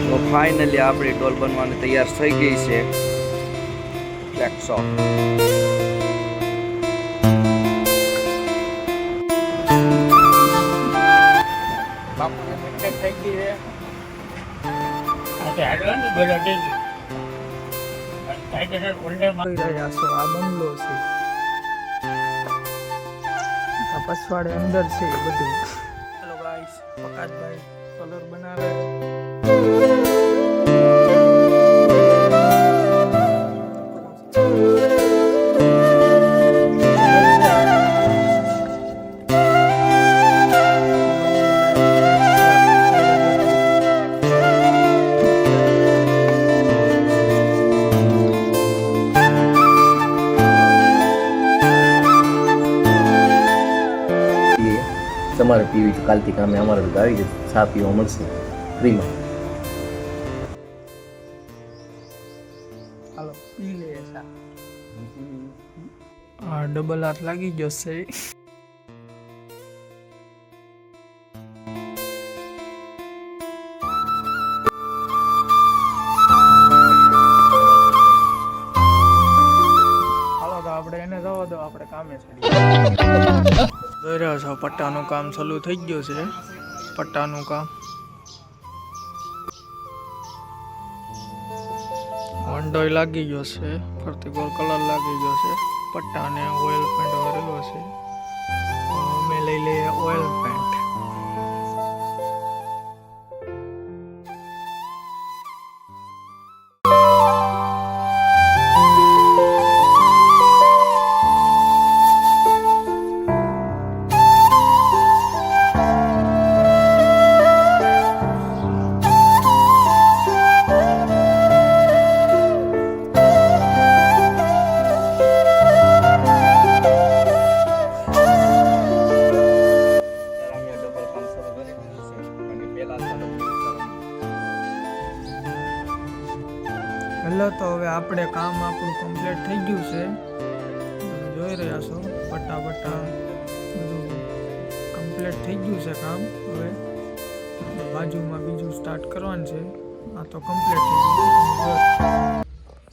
તો ફાઇનલી આપણી ડોલ બનવાની તૈયાર થઈ ગઈ છે. ફ્લેક્સો બાપુને મિસ્ટેક થઈ ગઈ છે. આ બંગલો છે, પછવાડે અંદર છે બધું. હેલો ગાઈસ, પ્રકાશભાઈ કલર બનાવે. તમારે પીવી તો કાલથી કામે અમારે આવી જશે, ચા પીવા મળશે ફ્રીમાં. હાલો પી લે ચા. હા, ડબલ હાથ લાગી જશે. હાલો તો આપણે એને જવા દો, આપણે કામે ચડીએ. જોઈ રહ્યો છો પટ્ટાનું કામ ચાલુ થઈ ગયું છે. પટ્ટાનું કામ વંડોય લાગી ગયો છે, ફરતી ગોળ કલર લાગી ગયો છે. પટ્ટાને ઓઇલ પેન્ટ ભરેલો છે. અમે લઈ લઈએ ઓઇલ પેન્ટ. હેલો, તો હવે આપણે કામ આપણું કમ્પ્લીટ થઈ ગયું છે. તમે જોઈ રહ્યા છો પટ્ટા બધું કમ્પ્લીટ થઈ ગયું છે કામ. હવે બાજુમાં બીજું સ્ટાર્ટ કરવાનું છે. આ તો કમ્પ્લીટ થઈ ગયું.